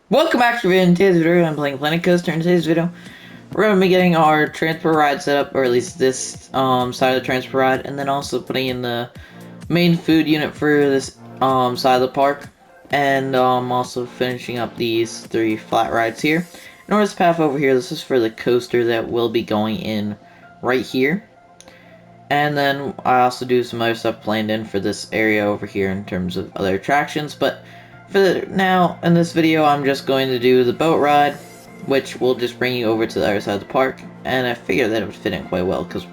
Welcome back to today's video. I'm playing Planet Coaster. In today's video, we're going to be getting our transport ride set up, or at least this side of the transport ride, and then also putting in the main food unit for this side of the park, and also finishing up these 3 flat rides here. In order to path over here, this is for the coaster that will be going in right here. And then I also do some other stuff planned in for this area over here in terms of other attractions, but for now, in this video, I'm just going to do the boat ride, which will just bring you over to the other side of the park, and I figured that it would fit in quite well, because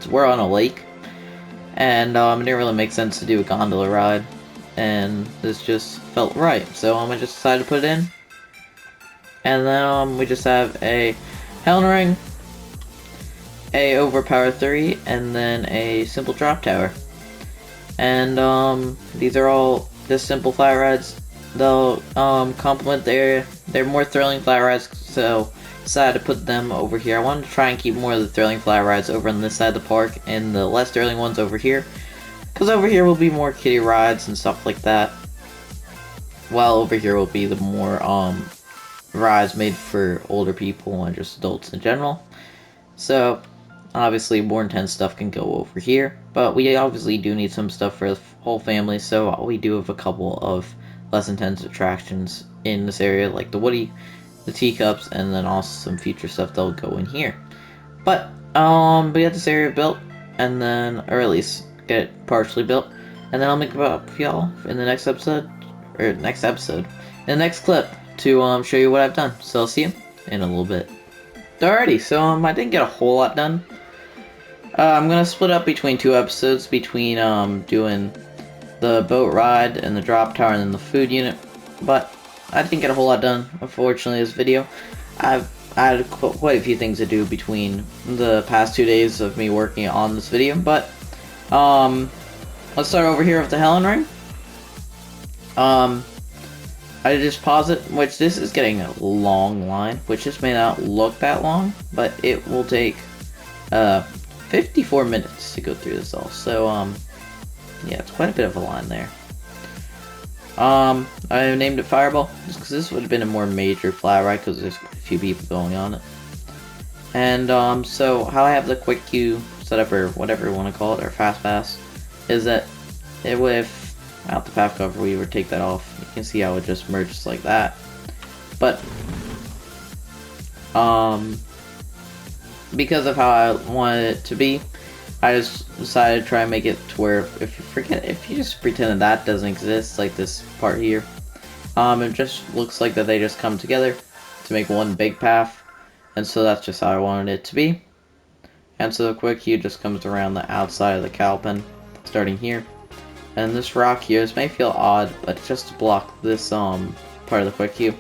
we're on a lake, and it didn't really make sense to do a gondola ride, and this just felt right, so I just decided to put it in, and then we just have a Helen Ring, a Overpower 3, and then a Simple Drop Tower, and these are all just simple flat rides. They'll complement they're more thrilling flat rides, so decided to put them over here. I wanted to try and keep more of the thrilling flat rides over on this side of the park and the less thrilling ones over here, because over here will be more kiddie rides and stuff like that, while over here will be the more rides made for older people and just adults in general. So obviously more intense stuff can go over here, but we obviously do need some stuff for the whole family, so we do have a couple of less intense attractions in this area, like the Woody, the teacups, and then also some future stuff that'll go in here. But we got this area built, and then, or at least get it partially built, and then I'll make it up for y'all in the next episode, in the next clip, to show you what I've done. So I'll see you in a little bit. Alrighty, so I didn't get a whole lot done. I'm gonna split up between 2 episodes, between doing the boat ride and the drop tower and then the food unit, but I didn't get a whole lot done, unfortunately, this video. I've had quite a few things to do between the past 2 days of me working on this video, but let's start over here with the Helen Ring. I just pause it, which this is getting a long line, which just may not look that long, but it will take 54 minutes to go through this all, so yeah, it's quite a bit of a line there. I named it Fireball, just because this would have been a more major flat ride, because there's a few people going on it. And, so, how I have the quick queue set up, or whatever you want to call it, or fast pass, is that without the path cover, we would take that off. You can see how it just merges like that. But, because of how I wanted it to be, I just decided to try and make it to where if you just pretend that doesn't exist, like this part here, it just looks like that they just come together to make one big path, and so that's just how I wanted it to be. And so the quick queue just comes around the outside of the Cowpen, starting here, and this rock here, this may feel odd, but just to block this part of the quick queue,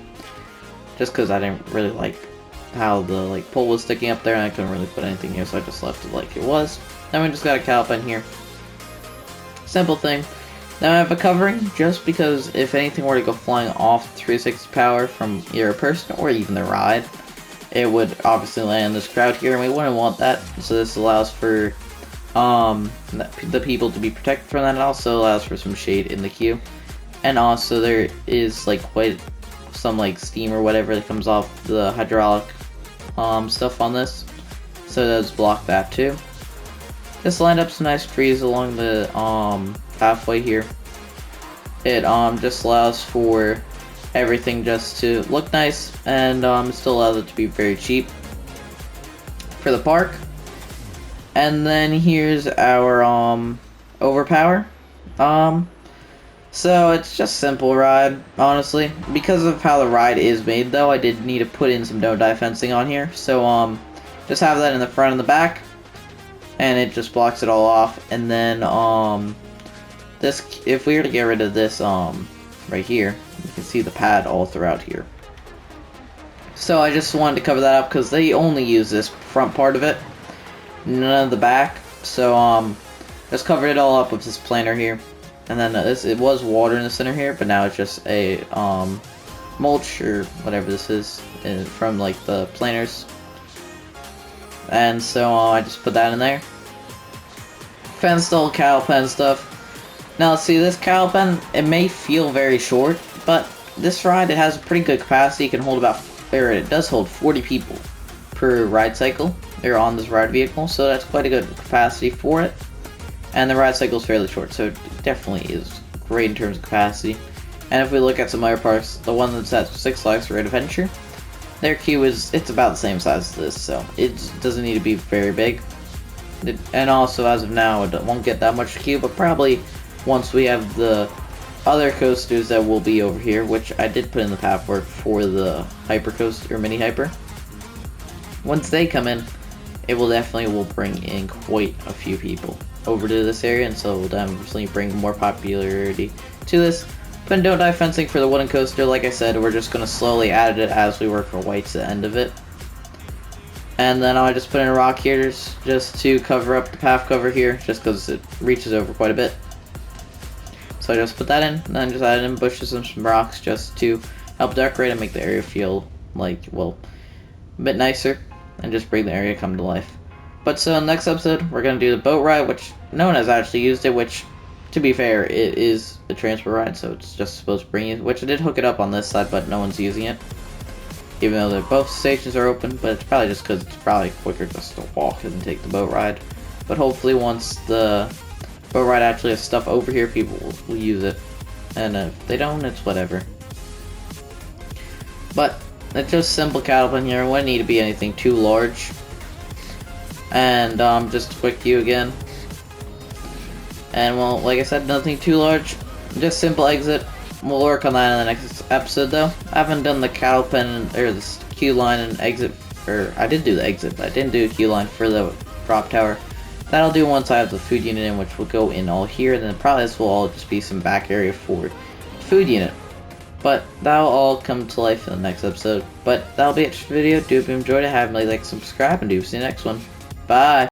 just because I didn't really like how the pole was sticking up there and I couldn't really put anything here, so I just left it like it was. Then we just got a Cowpen here. Simple thing. Now I have a covering, just because if anything were to go flying off 360 power from either a person or even the ride, it would obviously land in this crowd here, and we wouldn't want that. So this allows for the people to be protected from that. It also allows for some shade in the queue, and also there is quite some steam or whatever that comes off the hydraulic stuff on this, so it does block that too. Just lined up some nice trees along the pathway here. It just allows for everything just to look nice, and it still allows it to be very cheap for the park. And then here's our overpower. So it's just simple ride, honestly. Because of how the ride is made, though, I did need to put in some no-dive fencing on here. So just have that in the front and the back, and it just blocks it all off. And then this, if we were to get rid of this right here, you can see the pad all throughout here. So I just wanted to cover that up because they only use this front part of it, none of the back. So just covered it all up with this planter here. And then it was water in the center here, but now it's just a mulch or whatever this is from the planters. And so I just put that in there. Fenced all Cowpen stuff. Now see, this Cowpen, it may feel very short, but this ride, it has a pretty good capacity. It can hold about, or it does hold 40 people per ride cycle. They're on this ride vehicle, so that's quite a good capacity for it. And the ride cycle is fairly short, so it definitely is great in terms of capacity. And if we look at some other parks, the one that's at Six Flags Great Adventure, their queue it's about the same size as this, so it doesn't need to be very big. And also, as of now, it won't get that much queue, but probably once we have the other coasters that will be over here, which I did put in the path work for the Hyper Coaster or Mini Hyper. Once they come in, it will definitely bring in quite a few people over to this area, and so it will definitely bring more popularity to this. But no dive fencing for the wooden coaster. Like I said, we're just going to slowly add it as we work our way to the end of it. And then I just put in a rock here just to cover up the path cover here, just because it reaches over quite a bit. So I just put that in, and then just added in bushes and some rocks just to help decorate and make the area feel like, well, a bit nicer, and just bring the area come to life. But so in the next episode, we're going to do the boat ride, which no one has actually used it, which, to be fair, it is a transfer ride, so it's just supposed to bring you, which I did hook it up on this side, but no one's using it. Even though both stations are open, but it's probably just because it's probably quicker just to walk than take the boat ride. But hopefully once the boat ride actually has stuff over here, people will use it. And if they don't, it's whatever. But it's just simple cattle here. It wouldn't need to be anything too large. And just a quick view again. And well, like I said, nothing too large. Just simple exit. We'll work on that in the next episode, though. I haven't done the cattle pen or the queue line and exit, or I did do the exit, but I didn't do a queue line for the drop tower. That'll do once I have the food unit in, which will go in all here. And then probably this will all just be some back area for the food unit. But that'll all come to life in the next episode. But that'll be it for the video. Do if you enjoyed it, have me like, subscribe, and do see you next one. Bye.